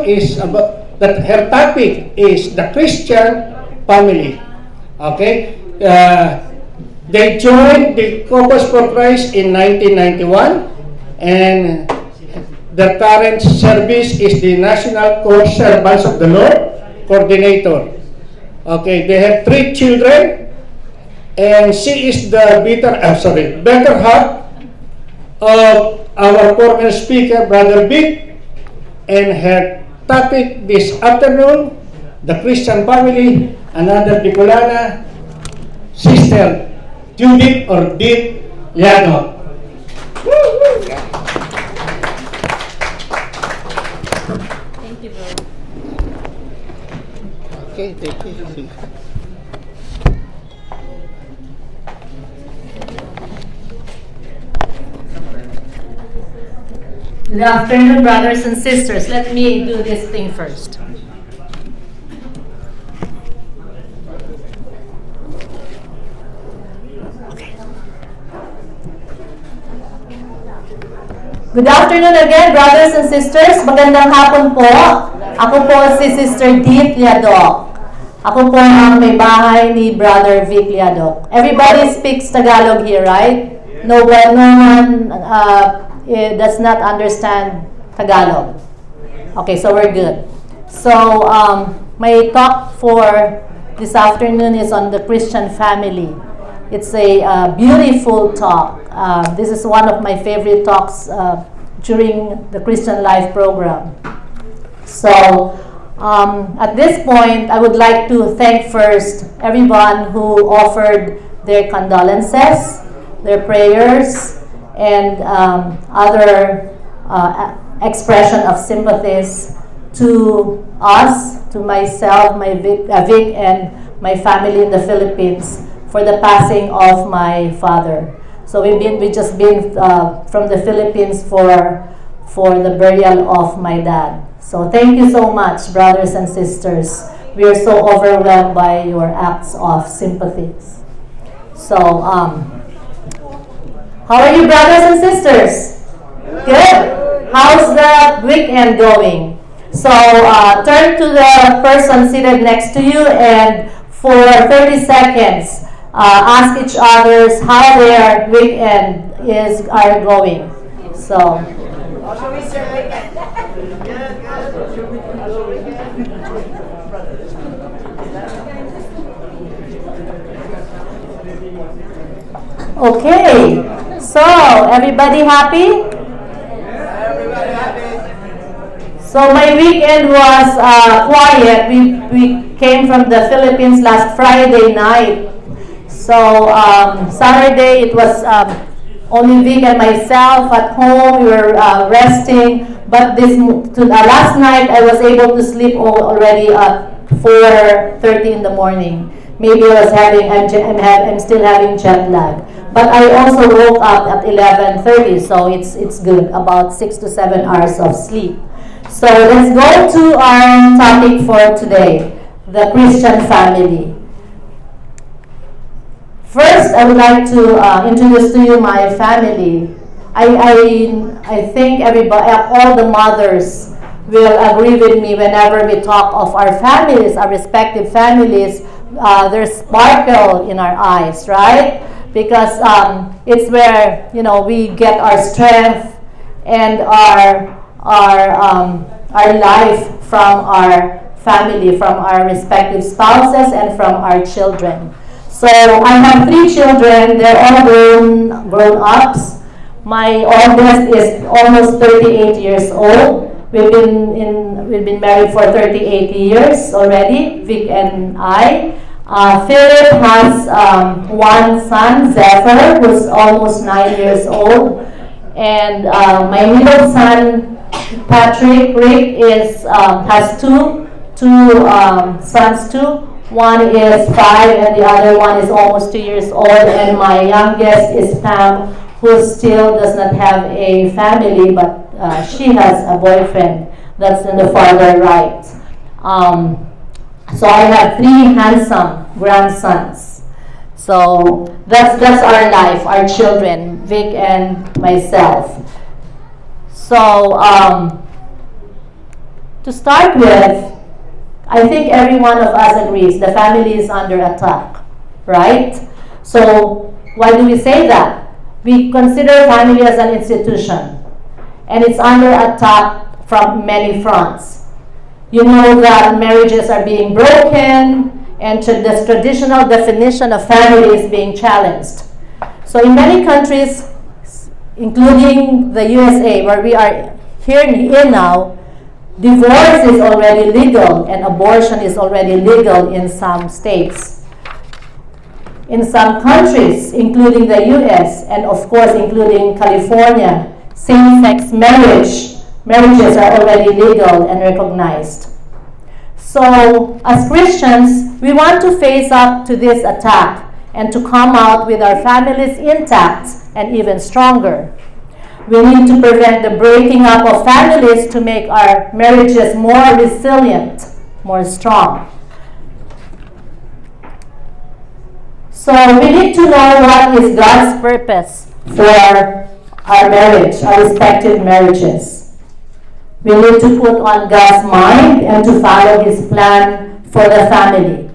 is about that her topic is the Christian family. Okay, they joined the Caucus for Christ in 1991, and their current service is the National Core Servants of the Lord Coordinator. Okay, they have 3 children, and she is the better half of our former speaker, Brother Vic, and her topic this afternoon, the Christian family, another Bicolana, Sister Judith or Dit Lladoc. Thank you, bro. Okay, thank you. Good afternoon, brothers and sisters. Let me do this thing first. Good afternoon again, brothers and sisters. Magandang hapon po. Ako po si Sister Judith Lladoc. Ako po ang may bahay ni Brother Vic Lladoc. Everybody speaks Tagalog here, right? No one does not understand Tagalog. Okay, so we're good. So, my talk for this afternoon is on the Christian family. It's a beautiful talk. This is one of my favorite talks during the Christian Life program. So, at this point, I would like to thank first everyone who offered their condolences, their prayers, and other expression of sympathies to us, to myself, my Vic, and my family in the Philippines for the passing of my father. So we just been from the Philippines for the burial of my dad. So thank you so much, brothers and sisters. We are so overwhelmed by your acts of sympathies. So, how are you, brothers and sisters? Good? How's the weekend going? So, turn to the person seated next to you and for 30 seconds, ask each others how their weekend are going. So, okay. So, everybody happy? Everybody happy. So my weekend was quiet. We came from the Philippines last Friday night. So Saturday it was only Vic and myself at home. We were resting. But last night I was able to sleep already at 4:30 in the morning. Maybe I'm still having jet lag. But I also woke up at 11:30, so it's good, about 6 to 7 hours of sleep. So let's go to our topic for today, the Christian family. First, I would like to introduce to you my family. I think everybody, all the mothers will agree with me whenever we talk of our families, our respective families. There's sparkle in our eyes, right? Because it's where we get our strength and our life from our family, from our respective spouses, and from our children. So I have 3 children. They're all grown ups. My oldest is almost 38 years old. We've been married for 38 years already, Vic and I. Philip has 1 son, Zephyr, who's almost 9 years old. And my middle son, Patrick, Rick, has two sons too. One is 5 and the other one is almost 2 years old. And my youngest is Pam, who still does not have a family, but she has a boyfriend that's in the farther right. So I have 3 handsome grandsons. So that's our life, our children, Vic and myself. So To start with, I think every one of us agrees the family is under attack, right? So why do we say that? We consider family as an institution, and it's under attack from many fronts. You know that marriages are being broken, and the traditional definition of family is being challenged. So in many countries, including the USA, where we are here in now, divorce is already legal and abortion is already legal in some states. In some countries, including the US and of course including California, same-sex marriages are already legal and recognized. So as Christians, we want to face up to this attack and to come out with our families intact and even stronger. We need to prevent the breaking up of families to make our marriages more resilient, more strong. So we need to know what is God's purpose for our marriage, our respective marriages. We need to put on God's mind and to follow His plan for the family.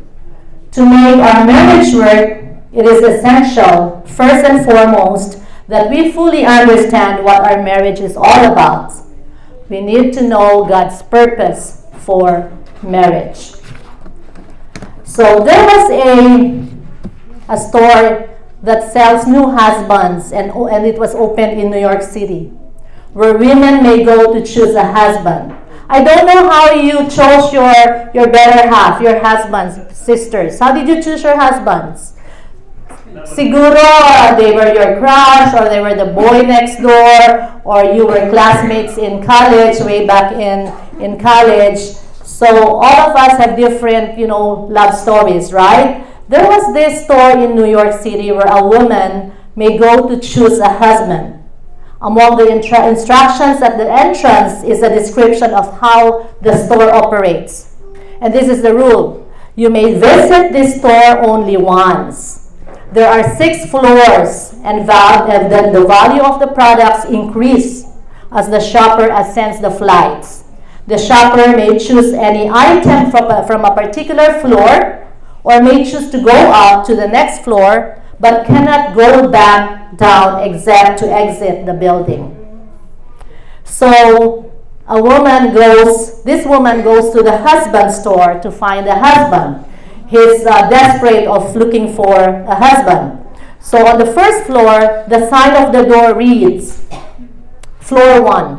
To make our marriage work, it is essential, first and foremost, that we fully understand what our marriage is all about. We need to know God's purpose for marriage. So there was a store that sells new husbands, and it was opened in New York City, where women may go to choose a husband. I don't know how you chose your better half, your husbands, sisters. How did you choose your husbands? Siguro they were your crush, or they were the boy next door, or you were classmates in college, way back in college. So all of us have different, love stories, right? There was this store in New York City where a woman may go to choose a husband. Among the instructions at the entrance is a description of how the store operates. And this is the rule. You may visit this store only once. There are 6 floors, and then the value of the products increase as the shopper ascends the flights. The shopper may choose any item from a particular floor, or may choose to go up to the next floor, but cannot go back down except to exit the building. So this woman goes to the husband's store to find a husband. He's desperate of looking for a husband. So on the first floor, the sign of the door reads, Floor 1.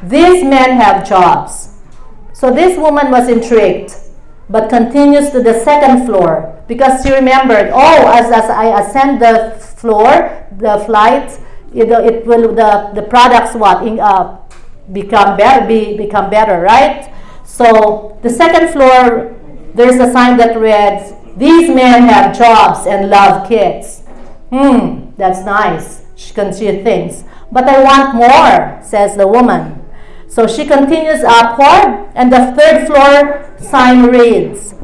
These men have jobs. So this woman was intrigued, but continues to the second floor because she remembered, as I ascend the floor, the flight, the products become better, right? So the second floor, there's a sign that reads, These men have jobs and love kids. That's nice, she thinks. But I want more, says the woman. So she continues upward, and the third floor sign reads,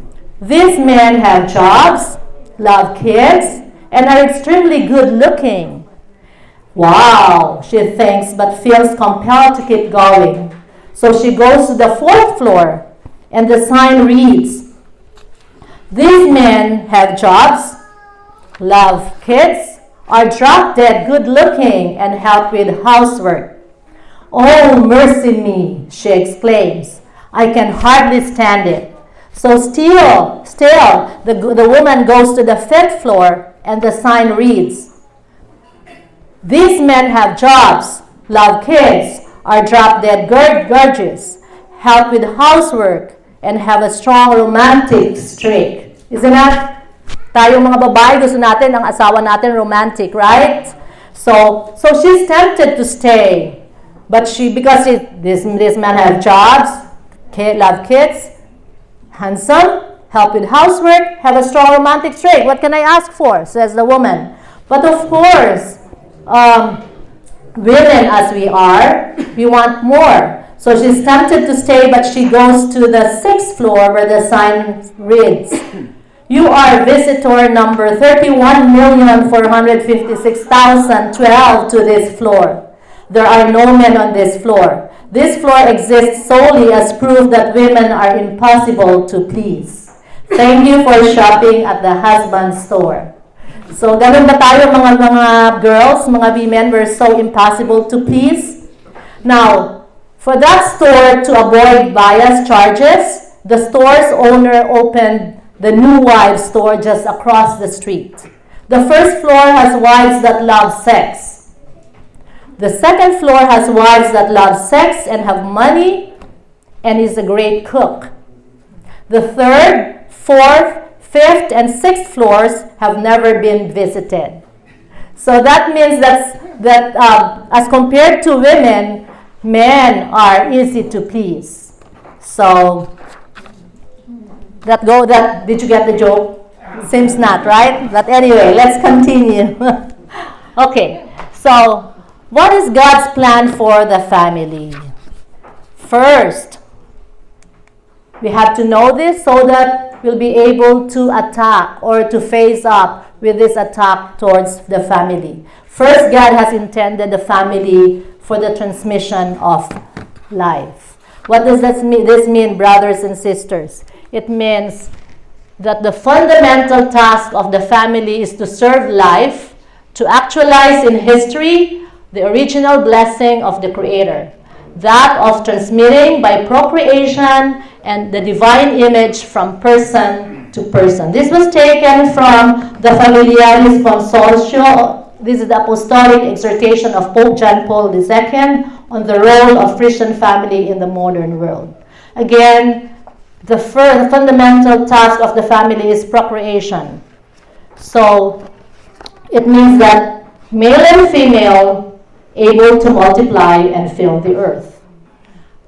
These men have jobs, love kids, and are extremely good looking. Wow, she thinks, but feels compelled to keep going. So she goes to the 4th floor, and the sign reads, These men have jobs, love kids, are drop-dead good-looking, and help with housework. Oh, mercy me, she exclaims. I can hardly stand it. So still, the woman goes to the 5th floor, and the sign reads, These men have jobs, love kids, are drop-dead gorgeous, help with housework, and have a strong romantic streak. Isn't that? Tayo mga babae, gusto natin ang asawa natin romantic, right? So she's tempted to stay. But because this man have jobs, love kids, handsome, help with housework, have a strong romantic streak. What can I ask for? Says the woman. But of course, women as we are, we want more. So she's tempted to stay, but she goes to the 6th floor where the sign reads, You are visitor number 31,456,012 to this floor. There are no men on this floor. This floor exists solely as proof that women are impossible to please. Thank you for shopping at the husband store. So, ganun ba tayo mga girls, mga women, we're so impossible to please? Now, for that store to avoid bias charges, the store's owner opened the New Wives store just across the street. The first floor has wives that love sex. The second floor has wives that love sex and have money and is a great cook. The third, fourth, fifth, and sixth floors have never been visited. So that means that as compared to women, men are easy to please. So did you get the joke? Seems not, right? But anyway, let's continue. Okay, so what is God's plan for the family? First, we have to know this so that we'll be able to attack or to face up with this attack towards the family. First, God has intended the family for the transmission of life. What does this mean, brothers and sisters? It means that the fundamental task of the family is to serve life, to actualize in history the original blessing of the Creator, that of transmitting by procreation and the divine image from person to person. This was taken from the Familiaris Consortio. This is the apostolic exhortation of Pope John Paul II on the role of Christian family in the modern world. Again, the fundamental task of the family is procreation. So, it means that male and female able to multiply and fill the earth.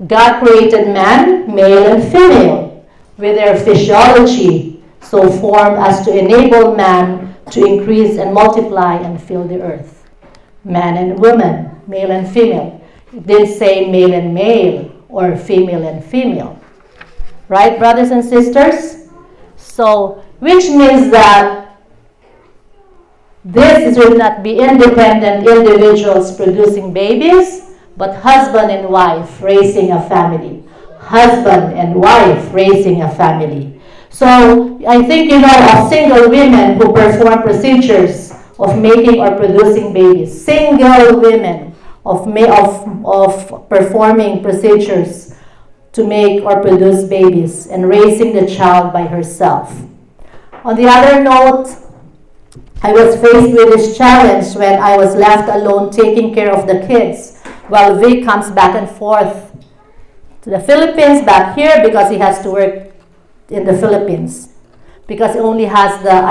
God created man, male and female, with their physiology so formed as to enable man to increase and multiply and fill the earth. Man and woman, male and female. It didn't say male and male or female and female. Right, brothers and sisters? So, which means that this will not be independent individuals producing babies, but husband and wife raising a family. Husband and wife raising a family. So, I think you know of single women who perform procedures of making or producing babies. Single women of performing procedures to make or produce babies and raising the child by herself. On the other note, I was faced with this challenge when I was left alone taking care of the kids while Vic comes back and forth to the Philippines, back here because he has to work in the Philippines. Because he only has that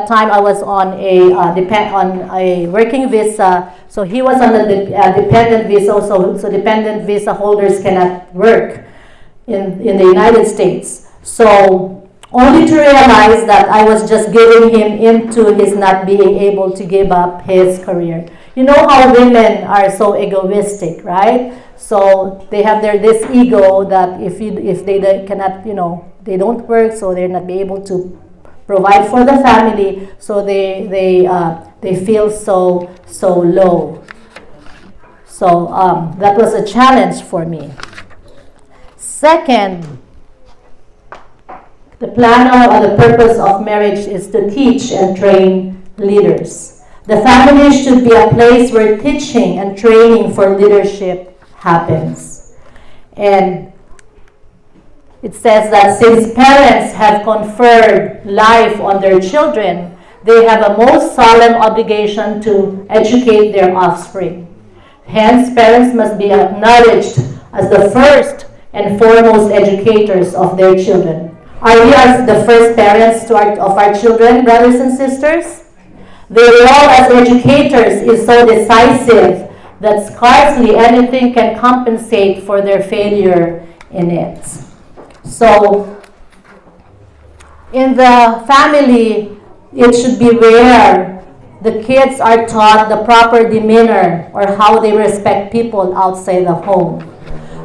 time I was on a working visa, so he was on a dependent visa. So dependent visa holders cannot work in the United States. So only to realize that I was just giving him into his not being able to give up his career. You know how women are so egoistic, right? So they have this ego that if they cannot, they don't work, so they're not be able to provide for the family, so they feel so low. So that was a challenge for me. Second, the plan or the purpose of marriage is to teach and train leaders. The family should be a place where teaching and training for leadership happens. And it says that since parents have conferred life on their children, they have a most solemn obligation to educate their offspring. Hence, parents must be acknowledged as the first and foremost educators of their children. Are we as the first parents of our children, brothers and sisters? Their role as educators is so decisive that scarcely anything can compensate for their failure in it. So, in the family, it should be where the kids are taught the proper demeanor or how they respect people outside the home.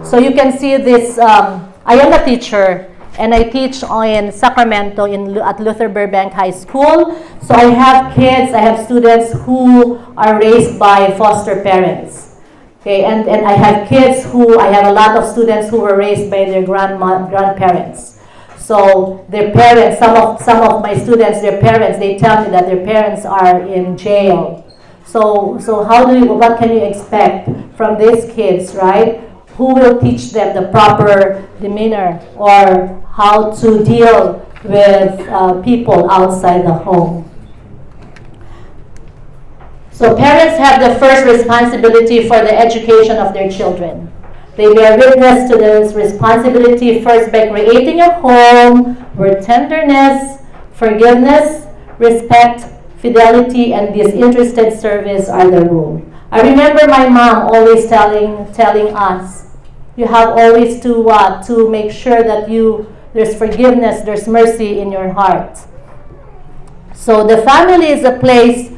So you can see this, I am a teacher and I teach in Sacramento at Luther Burbank High School. So I have students who are raised by foster parents. Okay, and I have kids I have a lot of students who were raised by their grandparents. So their parents, some of my students, their parents, they tell me that their parents are in jail. So what can you expect from these kids, right? Who will teach them the proper demeanor or how to deal with people outside the home? So parents have the first responsibility for the education of their children. They bear witness to this responsibility first by creating a home where tenderness, forgiveness, respect, fidelity, and disinterested service are the rule. I remember my mom always telling us, you have always to make sure that there's forgiveness, there's mercy in your heart. So the family is a place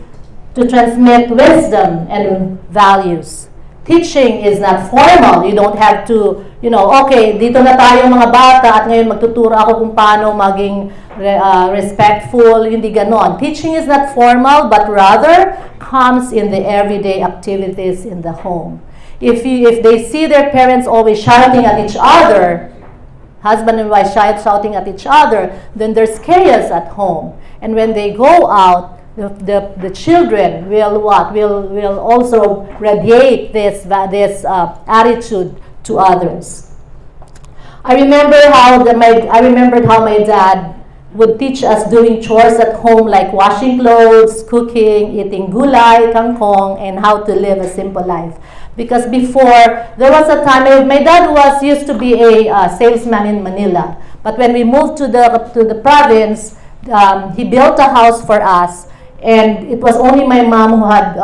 to transmit wisdom and values. Teaching is not formal. You don't have to, okay, dito na tayo mga bata at ngayon magtuturo ako kung paano maging respectful, hindi ganon. Teaching is not formal, but rather comes in the everyday activities in the home. If they see their parents always shouting at each other, husband and wife shouting at each other, then there's chaos at home. And when they go out, the children will also radiate this attitude to others. I remembered how my dad would teach us doing chores at home, like washing clothes, cooking, eating gulay, kangkong, and how to live a simple life. Because before, there was a time, my dad used to be a salesman in Manila. But when we moved to the province, he built a house for us. And it was only my mom who had,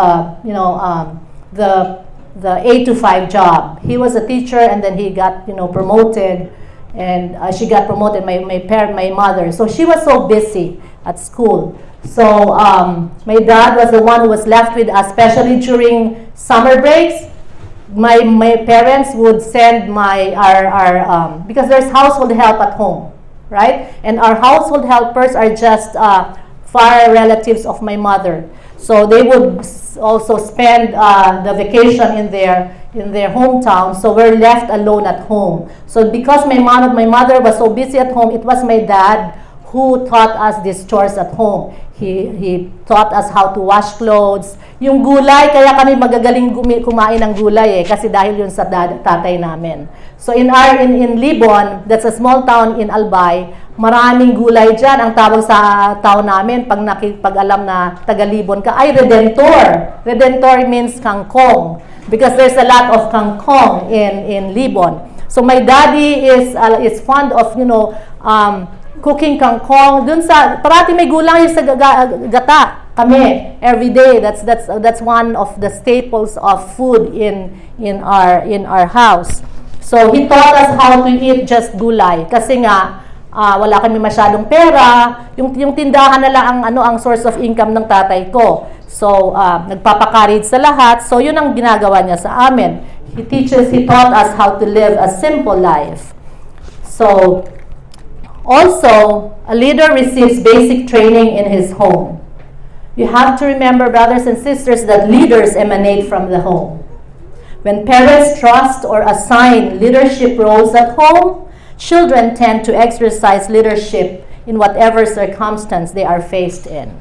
the 8 to 5 job. He was a teacher, and then he got, promoted, and she got promoted. My mother. So she was so busy at school. So my dad was the one who was left with us, especially during summer breaks. My parents would send our because there's household help at home, right? And our household helpers are just far relatives of my mother. So they would also spend the vacation in their hometown. So we're left alone at home. So because my mother was so busy at home, it was my dad who taught us these chores at home. He taught us how to wash clothes. Yung gulay, kaya kami magagaling kumain ng gulay kasi dahil yun sa tatay namin. So in Libon, that's a small town in Albay, maraming gulay dyan. Ang tawag sa town namin, pag alam na taga-Libon ka, ay Redentor. Redentor means kangkong. Because there's a lot of kangkong in Libon. So my daddy is fond of, cooking kangkong. Dun parati may gulang yung sa gata. Kami, every day. That's one of the staples of food in our house. So he taught us how to eat just gulay. Kasi nga, wala kami masyadong pera. Yung tindahan na lang ang source of income ng tatay ko. So, nagpapakarid sa lahat. So, yun ang ginagawa niya sa amin. He taught us how to live a simple life. So, also, a leader receives basic training in his home. You have to remember, brothers and sisters, that leaders emanate from the home. When parents trust or assign leadership roles at home, children tend to exercise leadership in whatever circumstance they are faced in.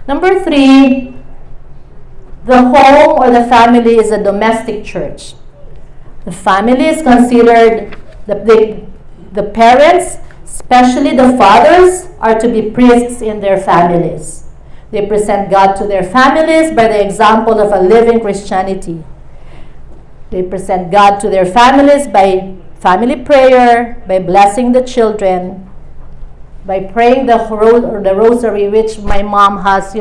Number 3, the home or the family is a domestic church. The family is considered, the parents, especially the fathers, are to be priests in their families. They present God to their families by the example of a living Christianity. They present God to their families by family prayer, by blessing the children, by praying the rosary, which my mom has,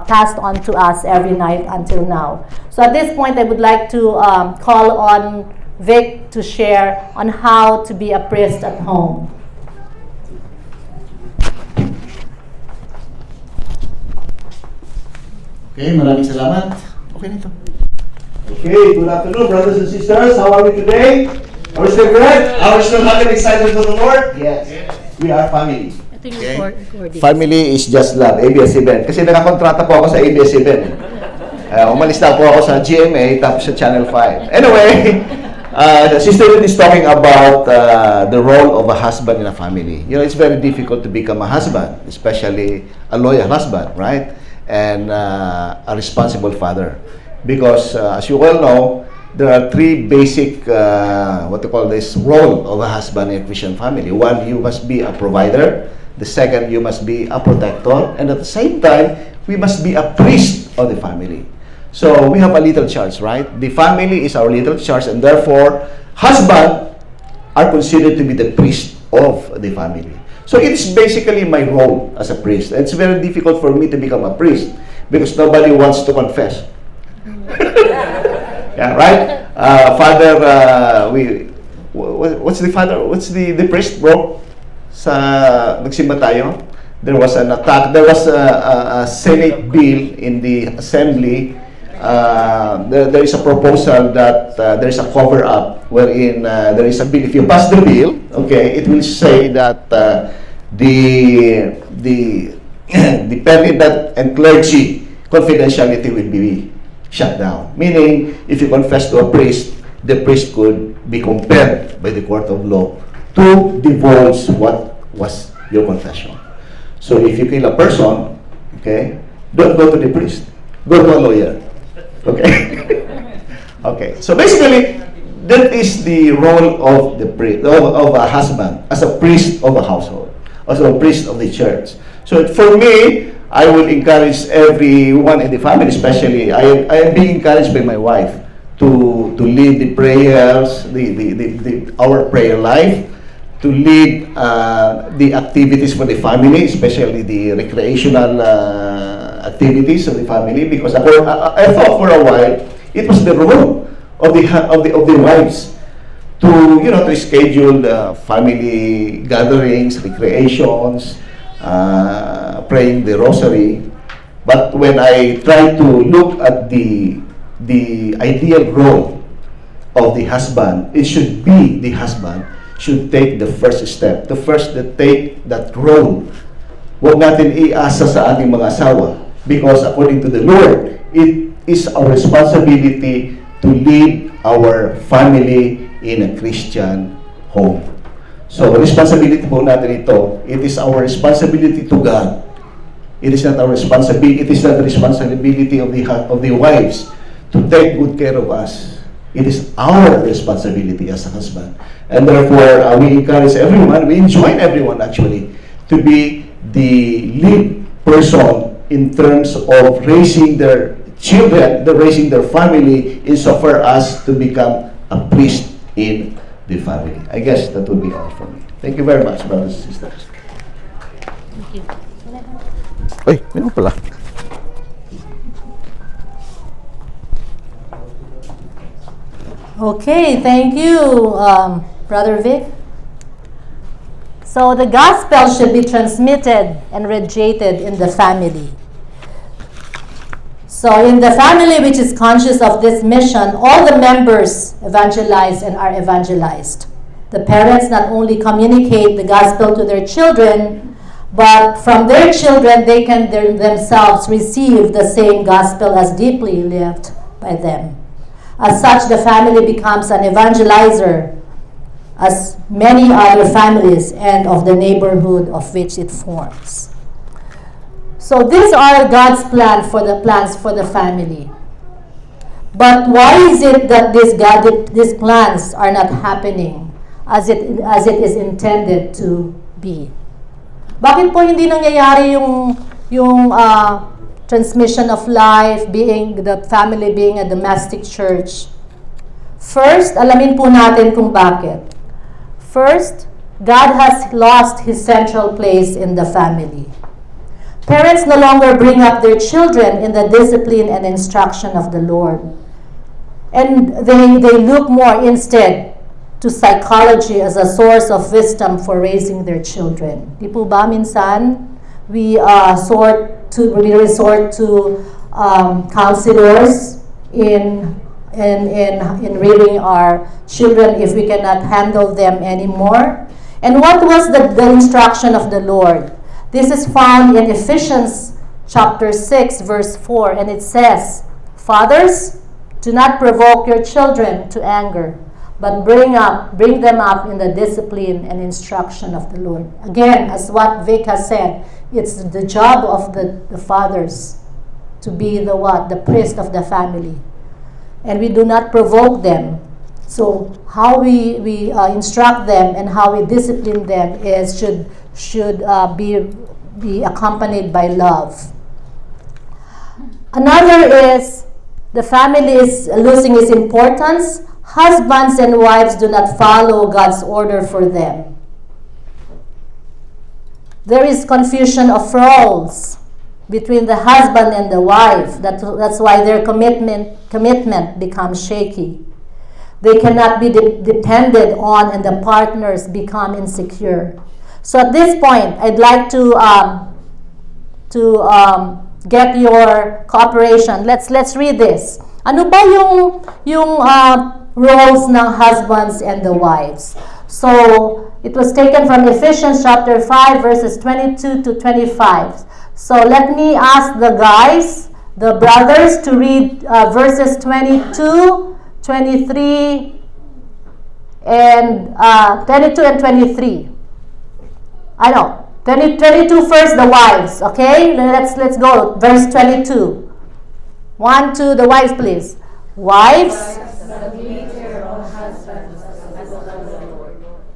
passed on to us every night until now. So at this point, I would like to call on Vic to share on how to be a priest at home. Okay, maraming salamat. Okay nito. Okay, good afternoon, brothers and sisters. How are we today? Are we still good? Are we still happy and excited for the Lord? Yes. We are family. Okay. Family is just love, ABS-CBN. Kasi nakakontrata po ako sa ABS-CBN. Umalis na po ako sa GMA tapos sa Channel 5. Anyway, Sister Judith is talking about the role of a husband in a family. You know, it's very difficult to become a husband, especially a loyal husband, right? And a responsible father. Because as you well know, there are three basic, what you call this, role of a husband in a Christian family. One, you must be a provider. The second, you must be a protector. And at the same time, we must be a priest of the family. So we have a little church, right? The family is our little church, and therefore, husbands are considered to be the priest of the family. So it's basically my role as a priest. It's very difficult for me to become a priest because nobody wants to confess. Yeah, right? Father, what's the father? What's the priest, bro? Sa nagsimba tayo, there was an attack. There was a Senate bill in the assembly. There is a proposal that there is a cover-up wherein there is a bill. If you pass the bill, okay, it will say that the penitent and clergy confidentiality will be shut down. Meaning, if you confess to a priest, the priest could be compelled by the court of law to divulge what was your confession. So if you kill a person, okay, don't go to the priest. Go to a lawyer. Okay? Okay. So basically, that is the role of the priest, of a husband, as a priest of a household, as a priest of the church. So for me, I will encourage everyone in the family, especially, I am being encouraged by my wife to lead the prayers, our prayer life, to lead the activities for the family, especially the recreational activities of the family, because I thought for a while it was the role of the wives to to schedule family gatherings, recreations, praying the rosary. But when I try to look at the ideal role of the husband, it should be the husband should take the first step, the first to take that role. Huwag natin iasa sa ating mga asawa, because according to the Lord, it is our responsibility to lead our family in a Christian home. So, responsibility po natin ito, it is our responsibility to God. It is not our responsibility, it is not the responsibility of the wives to take good care of us. It is our responsibility as a husband. And therefore, we encourage everyone, we enjoin everyone actually, to be the lead person in terms of raising their children, raising their family, insofar as to become a priest in the family. I guess that would be all for me. Thank you very much, brothers and sisters. Thank you. Ay, meron pala. Okay, thank you, Brother Vic. So the gospel should be transmitted and radiated in the family. So in the family which is conscious of this mission, all the members evangelize and are evangelized. The parents not only communicate the gospel to their children, but from their children they can themselves receive the same gospel as deeply lived by them. As such, the family becomes an evangelizer, as many other families and of the neighborhood of which it forms. So these are God's plans for the family. But why is it that these plans are not happening as it is intended to be? Bakit po hindi nangyayari yung transmission of life, the family being a domestic church? First, alamin po natin kung bakit. First, God has lost His central place in the family. Parents no longer bring up their children in the discipline and instruction of the Lord. And they look more instead to psychology as a source of wisdom for raising their children. Di po ba minsan, we resort to counselors in rearing our children if we cannot handle them anymore? And what was the instruction of the Lord? This is found in Ephesians chapter 6, verse 4, and it says, Fathers, do not provoke your children to anger, but bring them up in the discipline and instruction of the Lord. Again, as what Vic has said, it's the job of the fathers to be the priest of the family. And we do not provoke them. So how we instruct them and how we discipline them should be accompanied by love. Another is the family is losing its importance. Husbands and wives do not follow God's order for them. There is confusion of roles between the husband and the wife. That's why their commitment becomes shaky. They cannot be depended on, and the partners become insecure. So at this point, I'd like to get your cooperation. Let's read this. Ano ba yung roles ng husbands and the wives? So it was taken from Ephesians chapter 5 verses 22 to 25. So let me ask the guys, the brothers, to read verses 22, 23, and 22 and 23. I know. 22 first, the wives. Okay, let's go. Verse 22. 1, 2, the wives, please. Wives.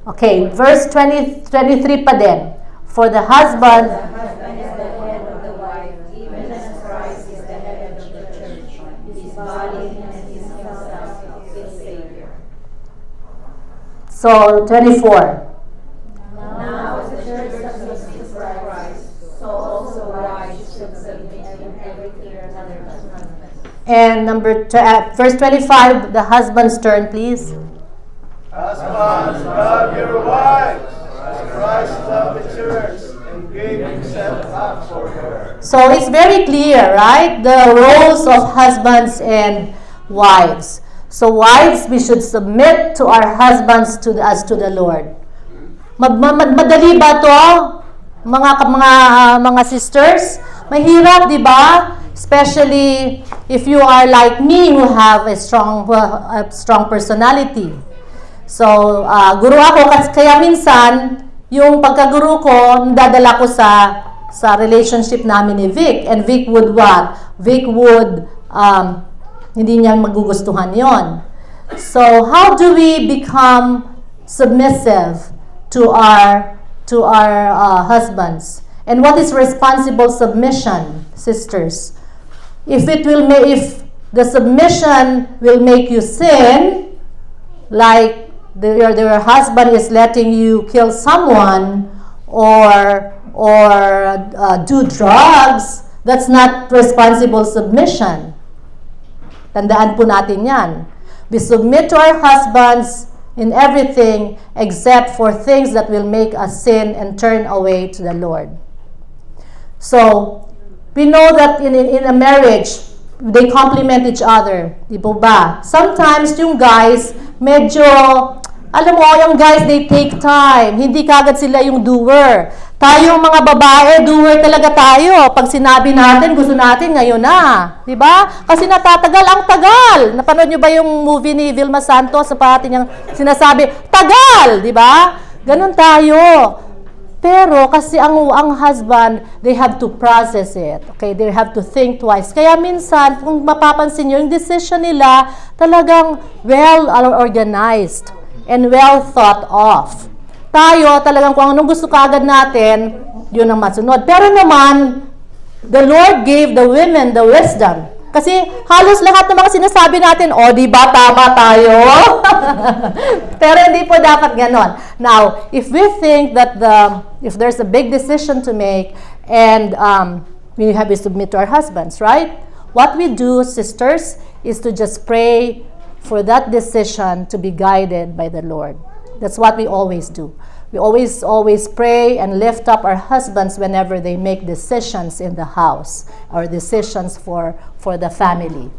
Okay, verse 23 pa din. For the husband is the head of the wife, even as Christ is the head of the church, his body, and himself its Savior. So 24. Now as the church submits to Christ, so also wives should submit in everything to their husbands. And verse 25, the husband's turn, please. Husbands, love your wives, as Christ loved the church and gave himself up for her. So it's very clear, right? The roles of husbands and wives. So wives, we should submit to our husbands as to the Lord. Madali ba to, mga sisters? Mahirap, di ba? Especially if you are like me, who have a strong personality. So, guru ako, kaya minsan, yung pagkaguru ko, nadadala ko sa relationship namin ni Vic. And Vic would what? Vic would, hindi niya magugustuhan yon. So, how do we become submissive to our husbands? And what is responsible submission, sisters? If the submission will make you sin, like your husband is letting you kill someone or do drugs, that's not responsible submission. Tandaan po natin yan. We submit to our husbands in everything except for things that will make us sin and turn away to the Lord. So, we know that in a marriage, they complement each other. Di po ba? Sometimes yung guys, medyo, alam mo, yung guys, they take time. Hindi kagad sila yung doer. Tayong mga babae, doer talaga tayo. Pag sinabi natin, gusto natin ngayon na. Di ba? Kasi natatagal ang tagal. Napanood nyo ba yung movie ni Vilma Santos sa pati niyang sinasabi, tagal! Di ba? Ganun tayo. Pero kasi ang husband, they have to process it. Okay, they have to think twice. Kaya minsan, kung mapapansin nyo, yung decision nila talagang well organized and well thought of. Tayo talagang kung anong gusto kaagad natin, yun ang masunod. Pero naman, the Lord gave the women the wisdom. Kasi halos lahat ng mga sinasabi natin, di ba tama tayo? Pero hindi po dapat ganon. Now, if we think that if there's a big decision to make and we have to submit to our husbands, right? What we do, sisters, is to just pray for that decision to be guided by the Lord. That's what we always do. We always pray and lift up our husbands whenever they make decisions in the house or decisions for the family.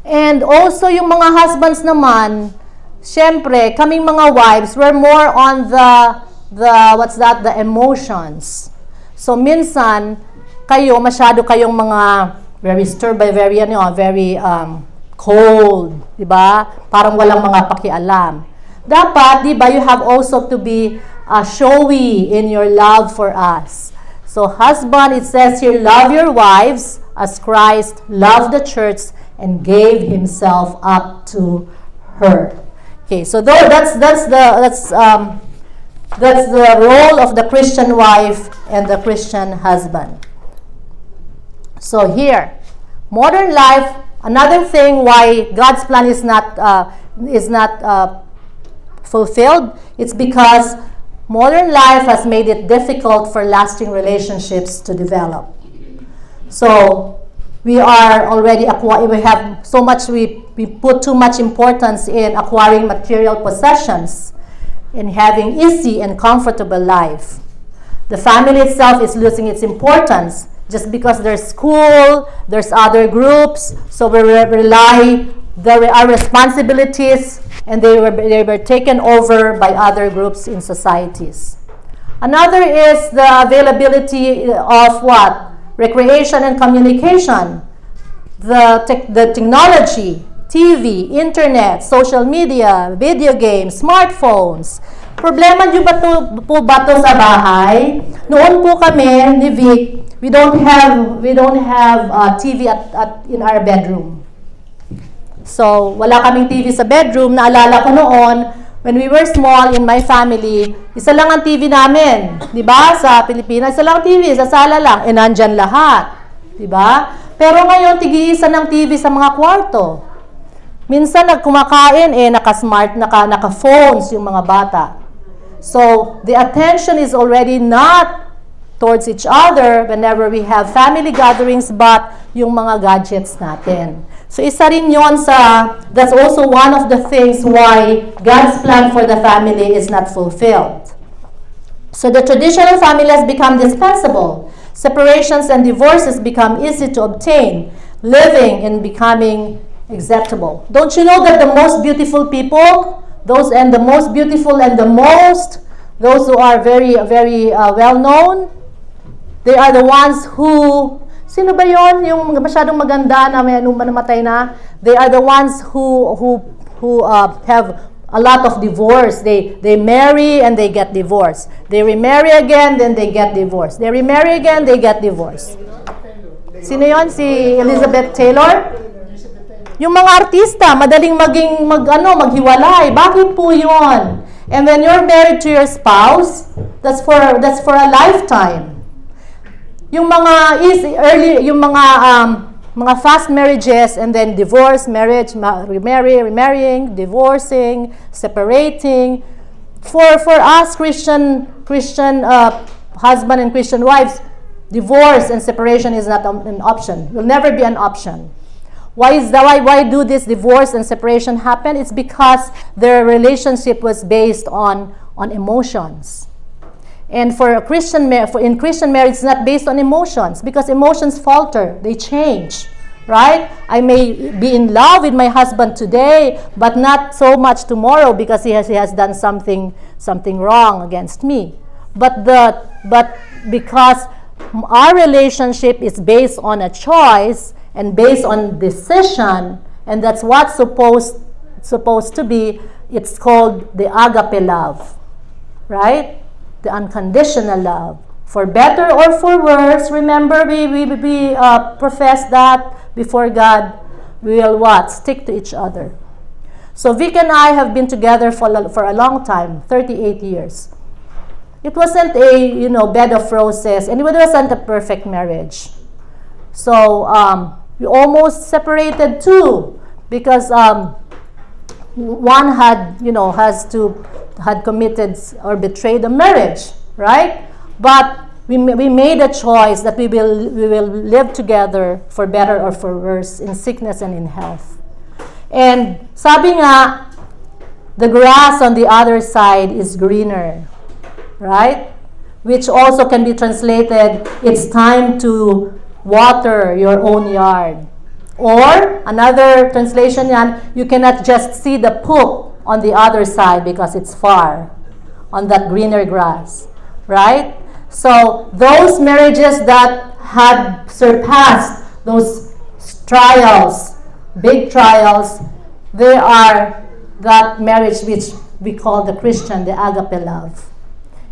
And also yung mga husbands naman, syempre, kaming mga wives, we're more on the emotions. So minsan, masyado kayong mga very stir by very cold, di ba? Parang walang mga pakialam. Dapat, di ba, you have also to be showy in your love for us. So, husband, it says here, love your wives as Christ loved the church and gave himself up to her. Okay, so that's the role of the Christian wife and the Christian husband. So here, modern life. Another thing why God's plan is not fulfilled, it's because modern life has made it difficult for lasting relationships to develop. So we are already we have so much, we put too much importance in acquiring material possessions, in having easy and comfortable life. The family itself is losing its importance. Just because there's school, there's other groups, so we rely, there are responsibilities, and they were taken over by other groups in societies. Another is the availability of what? Recreation and communication. The technology, TV, internet, social media, video games, smartphones. Problema nyo po ba to sa bahay? Noon po kami ni Vic, we don't have TV in our bedroom. So, wala kaming TV sa bedroom. Naalala ko noon, when we were small in my family, isa lang ang TV namin. Diba? Sa Pilipinas, isa lang TV, sa sala lang. E nandyan lahat. Diba? Pero ngayon, tig-iisa ng TV sa mga kwarto. Minsan, nagkumakain, naka-phones yung mga bata. So, the attention is already not towards each other whenever we have family gatherings, but yung mga gadgets natin. So, isa rin yun that's also one of the things why God's plan for the family is not fulfilled. So, the traditional family has become dispensable. Separations and divorces become easy to obtain. Living and becoming acceptable. Don't you know that the most beautiful people, those who are very, very well-known, they are the ones who, sino ba yon? Yung masyadong maganda na may namatay na? They are the ones who have a lot of divorce. They marry and they get divorced. They remarry again, then they get divorced. They remarry again, they get divorced. Sino yon? Si Elizabeth Taylor? Yung mga artista, madaling maghiwalay. Bakit po yun? And when you're married to your spouse, that's for a lifetime. Yung mga mga fast marriages and then divorce, marriage, remarrying, divorcing, separating. For us Christian husband and Christian wives, divorce and separation is not an option. Will never be an option. Why do this divorce and separation happen? It's because their relationship was based on emotions. And in Christian marriage, it's not based on emotions, because emotions falter, they change, right? I may be in love with my husband today, but not so much tomorrow because he has done something wrong against me. But because our relationship is based on a choice and based on decision, and that's what's supposed to be, it's called the agape love, right? The unconditional love. For better or for worse, remember, we profess that before God, we will what? Stick to each other. So Vic and I have been together for a long time, 38 years. It wasn't a bed of roses, and it wasn't a perfect marriage. So we almost separated too, because one had committed or betrayed the marriage, right? But we made a choice that we will live together for better or for worse, in sickness and in health. And sabi nga, the grass on the other side is greener, right? Which also can be translated, it's time to water your own yard. Or, another translation yan, you cannot just see the poop on the other side because it's far on that greener grass, right? So, those marriages that had surpassed those trials, big trials, they are that marriage which we call the Christian, the agape love.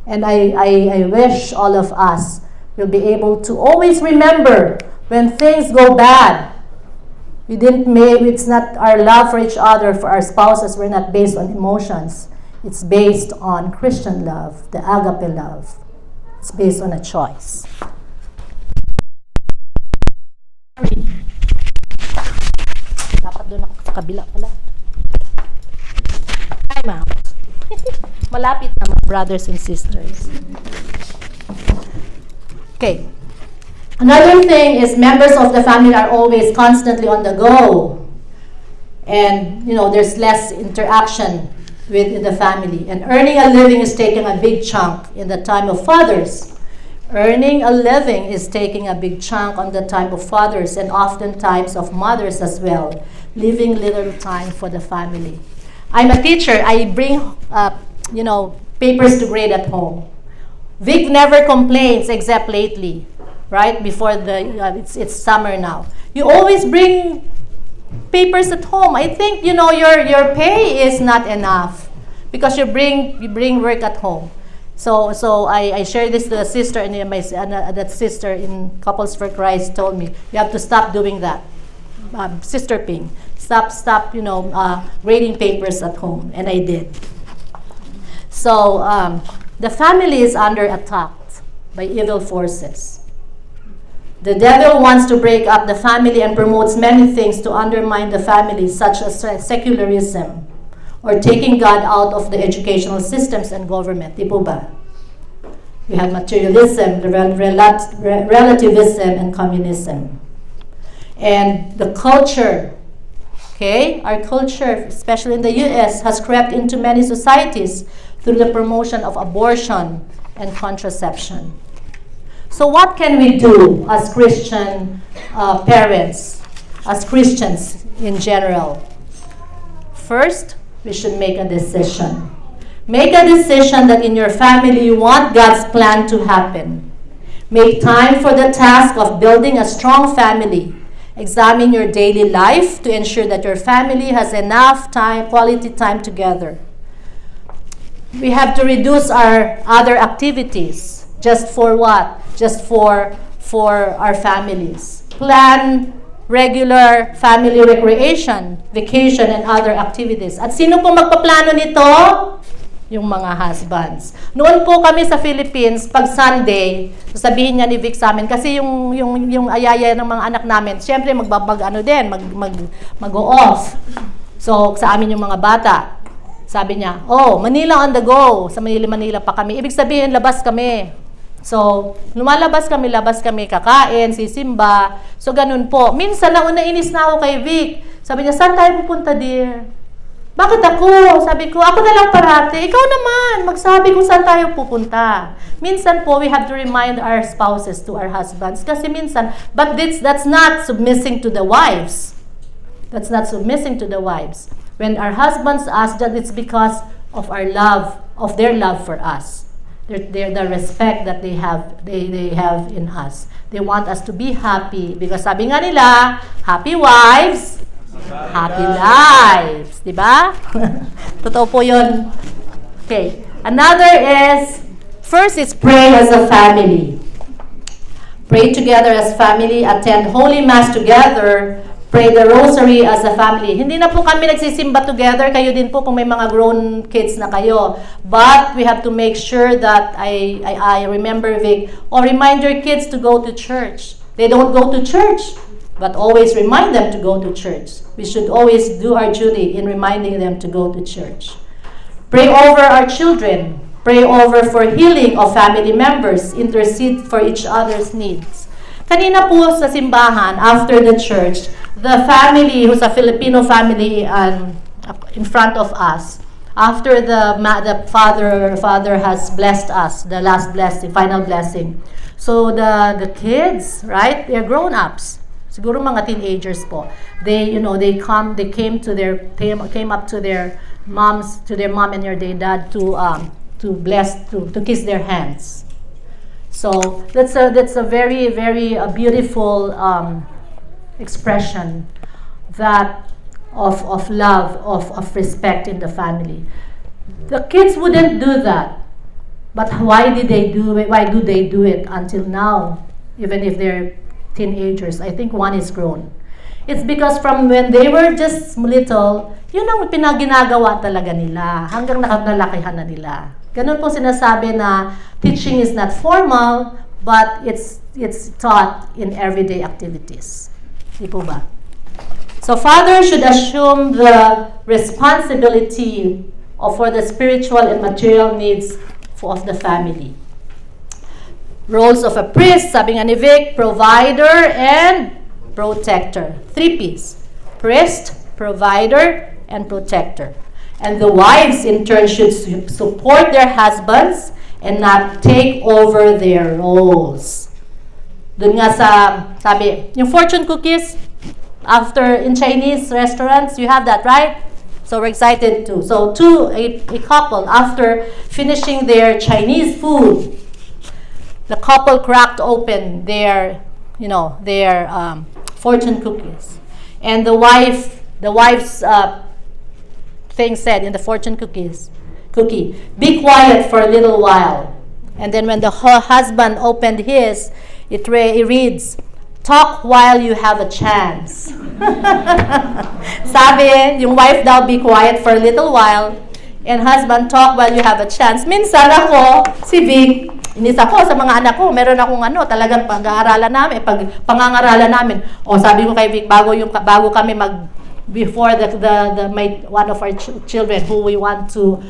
And I wish all of us will be able to always remember when things go bad. It's not our love for each other, for our spouses, we're not based on emotions. It's based on Christian love, the agape love. It's based on a choice. Dapat doon ako sa kabila pala. Time out. Malapit na mga brothers and sisters. Okay. Another thing is members of the family are always constantly on the go. And, there's less interaction with the family. And earning a living is taking a big chunk in the time of fathers. Earning a living is taking a big chunk on the time of fathers and oftentimes of mothers as well, leaving little time for the family. I'm a teacher. I bring, papers to grade at home. Vic never complains except lately, right? Before it's summer now. You always bring papers at home. I think, your pay is not enough because you bring work at home. So I share this to the sister, and that sister in Couples for Christ told me, you have to stop doing that. Sister Ping, stop, grading papers at home, and I did. So the family is under attack by evil forces. The devil wants to break up the family and promotes many things to undermine the family, such as secularism or taking God out of the educational systems and government. Di po ba? We have materialism, relativism, and communism. And the culture, our culture, especially in the U.S., has crept into many societies through the promotion of abortion and contraception. So what can we do as Christian parents, as Christians in general? First, we should make a decision. Make a decision that in your family you want God's plan to happen. Make time for the task of building a strong family. Examine your daily life to ensure that your family has enough time, quality time together. We have to reduce our other activities. Just for what? Just for our families. Plan regular family recreation, vacation, and other activities. At sino po magpaplano nito? Yung mga husbands. Noon po kami sa Philippines, pag Sunday, sasabihin niya ni Vic sa amin, kasi yung ayaya ng mga anak namin, syempre mag-o-off. So, sa amin yung mga bata, sabi niya, Manila on the go. Sa Manila pa kami. Ibig sabihin, labas kami. So, labas kami, kakain, sisimba. So, ganun po. Minsan lang, nainis na ako kay Vic. Sabi niya, saan tayo pupunta, dear? Bakit ako? Sabi ko, ako na lang parate. Ikaw naman, magsabi kung saan tayo pupunta. Minsan po, we have to remind our spouses to our husbands. Kasi minsan, but that's not submissing to the wives. That's not submissing to the wives. When our husbands ask that, it's because of our love, of their love for us. The respect that they have in us. They want us to be happy. Because sabi nga nila, happy wives, happy lives. Diba? Totoo po yun. Okay. Another is, first is pray as a family. Pray together as family. Attend Holy Mass together. Pray the Rosary as a family. Hindi na po kami nagsisimba together. Kayo din po kung may mga grown kids na kayo. But we have to make sure that I remember Vic, or remind your kids to go to church. They don't go to church, but always remind them to go to church. We should always do our duty in reminding them to go to church. Pray over our children. Pray over for healing of family members. Intercede for each other's needs. Kanina po sa simbahan, after the church, the family, who's a Filipino family in front of us, after the father has blessed us, the last blessing, final blessing. So the kids, right? They're grown-ups. Siguro mga teenagers po. They came up to their moms, to their mom and their dad to kiss their hands. So that's a very, very beautiful expression that of love, of respect in the family. The kids wouldn't do that. But why did they do it? Why do they do it until now? Even if they're teenagers. I think one is grown. It's because from when they were just little, yun ang pinaginagawa talaga nila hanggang nakapalakihan na nila. Ganun po sinasabi na teaching is not formal, but it's taught in everyday activities. Di po ba? So father should assume the responsibility for the spiritual and material needs of the family. Roles of a priest, sabi nga ni Vic, provider and protector. 3 P's. Priest, provider, and protector. And the wives in turn should support their husbands and not take over their roles. Doon nga sabi, yung fortune cookies, after in Chinese restaurants, you have that, right? So we're excited too. So a couple, after finishing their Chinese food, the couple cracked open their fortune cookies. And the wife's thing said in the fortune cookie, be quiet for a little while. And then when the husband opened his, it reads, talk while you have a chance. Sabi, yung wife daw, be quiet for a little while, and husband, talk while you have a chance. Minsan ako, si Vic, inis ako sa mga anak ko, meron akong talagang pangangaralan namin. O sabi ko kay Vic, bago kami before one of our children who we want to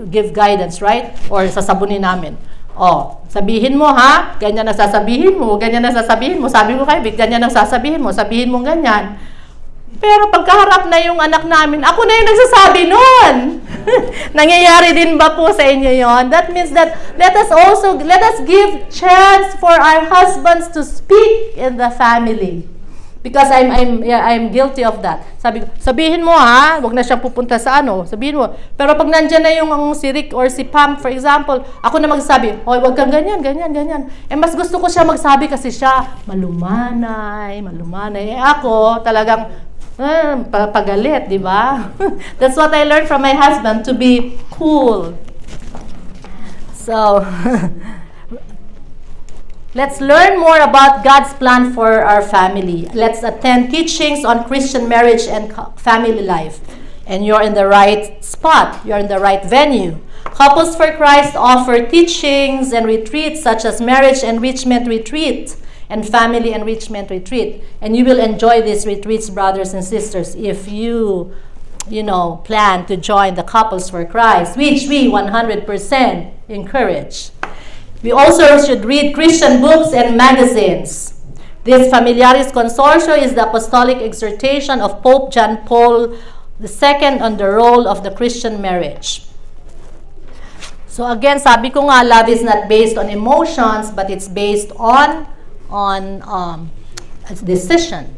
give guidance, right? Or sasabunin namin. Oh, sabihin mo ha, ganyan ang sasabihin mo, ganyan ang sasabihin mo. Sabi ko kay Vic, ganyan ang sasabihin mo ganyan. Pero pagkaharap na yung anak namin, ako na yung nagsasabi nun. Nangyayari din ba po sa inyo yon? That means that let us give chance for our husbands to speak in the family. Because I'm guilty of that. Sabihin mo ha, wag na siyang pupunta sa sabihin mo. Pero pag nandiyan na yung si Rick or si Pam, for example, ako na magsabi, hoy, wag kang ganyan. Eh, mas gusto ko siya magsabi kasi siya malumanay. Eh, ako talagang pagalit, di ba? That's what I learned from my husband, to be cool. So, let's learn more about God's plan for our family. Let's attend teachings on Christian marriage and family life. And you're in the right spot. You're in the right venue. Couples for Christ offer teachings and retreats such as marriage enrichment retreat and family enrichment retreat. And you will enjoy these retreats, brothers and sisters, if you plan to join the Couples for Christ, which we 100% encourage. We also should read Christian books and magazines. This Familiaris Consortio is the apostolic exhortation of Pope John Paul II on the role of the Christian marriage. So again, sabi ko nga, love is not based on emotions, but it's based on a decision.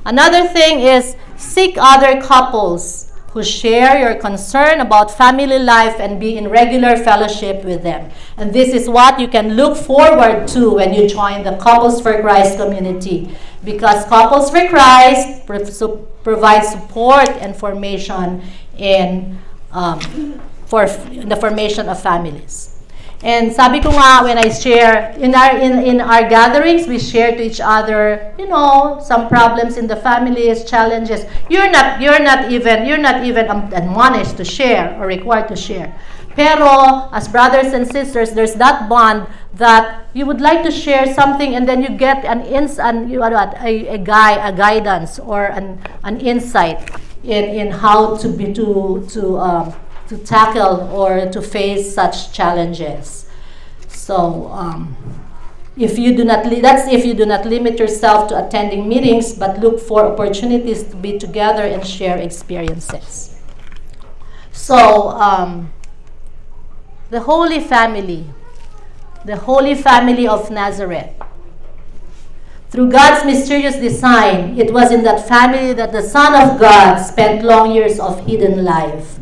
Another thing is seek other couples who share your concern about family life and be in regular fellowship with them. And this is what you can look forward to when you join the Couples for Christ community, because Couples for Christ provides support and formation for the formation of families. And sabi ko nga, when I share in our gatherings, we share to each other, some problems in the families, challenges. You're not even admonished to share or required to share. Pero as brothers and sisters, there's that bond that you would like to share something, and then you get a guidance or an insight in how to tackle or to face such challenges. So, if you do not limit yourself to attending meetings, but look for opportunities to be together and share experiences. So, the Holy Family of Nazareth. Through God's mysterious design, it was in that family that the Son of God spent long years of hidden life.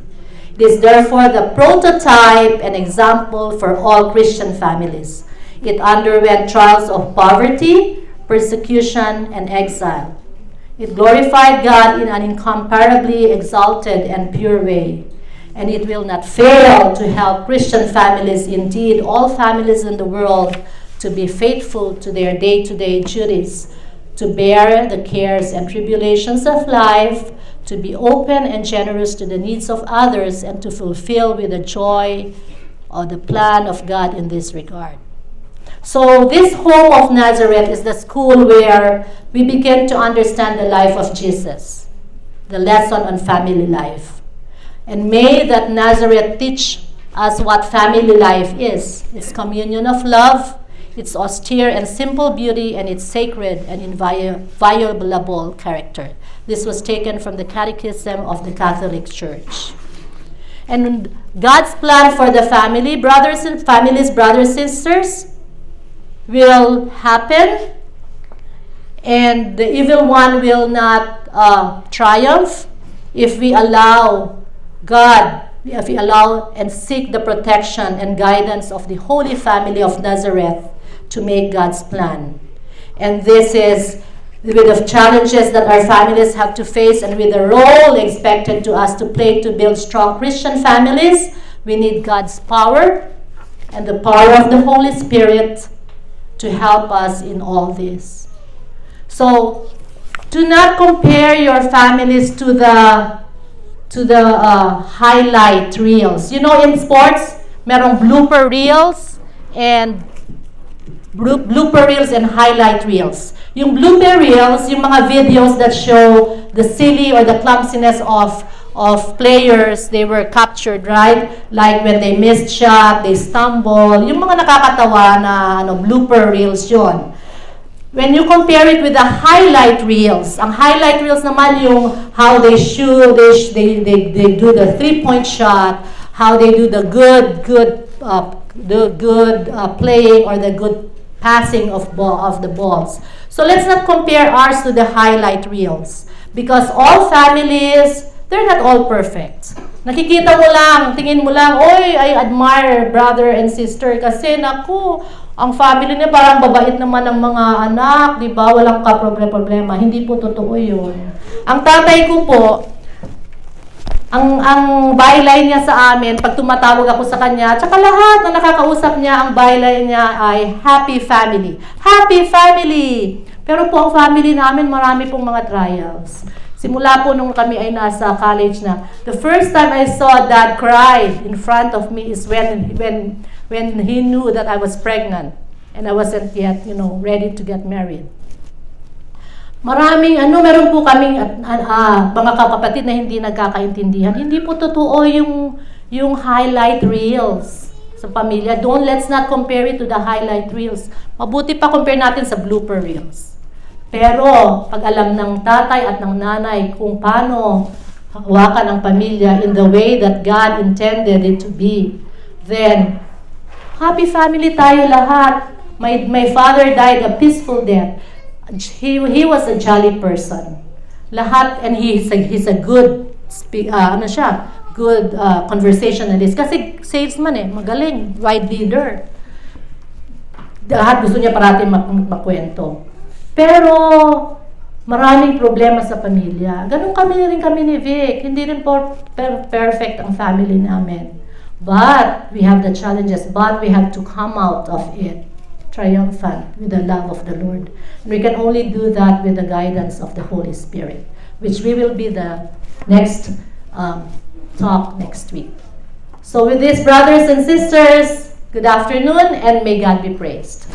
It is therefore the prototype and example for all Christian families. It underwent trials of poverty, persecution, and exile. It glorified God in an incomparably exalted and pure way. And it will not fail to help Christian families, indeed all families in the world, to be faithful to their day-to-day duties, to bear the cares and tribulations of life, to be open and generous to the needs of others, and to fulfill with the joy of the plan of God in this regard. So this home of Nazareth is the school where we begin to understand the life of Jesus, the lesson on family life. And may that Nazareth teach us what family life is. It's communion of love, its austere and simple beauty, and its sacred and inviolable character. This was taken from the Catechism of the Catholic Church. And God's plan for the family, brothers and sisters, will happen, and the evil one will not triumph if we allow God, if we allow and seek the protection and guidance of the Holy Family of Nazareth to make God's plan. And this is with the challenges that our families have to face, and with the role expected to us to play to build strong Christian families. We need God's power and the power of the Holy Spirit to help us in all this. So, do not compare your families to the highlight reels. You know, in sports, merong blooper reels and highlight reels. Yung blooper reels, yung mga videos that show the silly or the clumsiness of players, they were captured, right? Like when they missed shot, they stumble. Yung mga nakakatawa na blooper reels yon. When you compare it with the highlight reels, ang highlight reels naman yung how they shoot, they do the 3-point shot, how they do the good playing or the good passing of the balls. So let's not compare ours to the highlight reels, because all families, they're not all perfect. Nakikita mo lang, tingin mo lang, oy, I admire brother and sister kasi naku, ang family niya parang babait naman ng mga anak, di ba? Walang ka-problema. Hindi po totoo yun. Ang tatay ko po, ang byline niya sa amin, pag tumatawag ako sa kanya, tsaka lahat na nakakausap niya, ang byline niya ay happy family. Happy family! Pero po ang family namin, marami pong mga trials. Simula po nung kami ay nasa college na, the first time I saw Dad cry in front of me is when he knew that I was pregnant and I wasn't yet, ready to get married. Maraming, meron po kaming mga kapatid na hindi nagkakaintindihan. Hindi po totoo yung highlight reels sa pamilya. Let's not compare it to the highlight reels. Mabuti pa compare natin sa blooper reels. Pero, pag alam ng tatay at ng nanay kung paano hawakan ang pamilya in the way that God intended it to be, then, happy family tayo lahat. My father died a peaceful death. He was a jolly person. Lahat, and he's a good, good conversationalist. Kasi salesman magaling, wide leader. Lahat gusto niya parating makwento. Pero, maraming problema sa pamilya. Ganun rin kami ni Vic. Hindi rin po perfect ang family namin. But, we have the challenges. But, we have to come out of it triumphant with the love of the Lord. And we can only do that with the guidance of the Holy Spirit, which we will be the next talk next week. So with this, brothers and sisters, good afternoon, and may God be praised.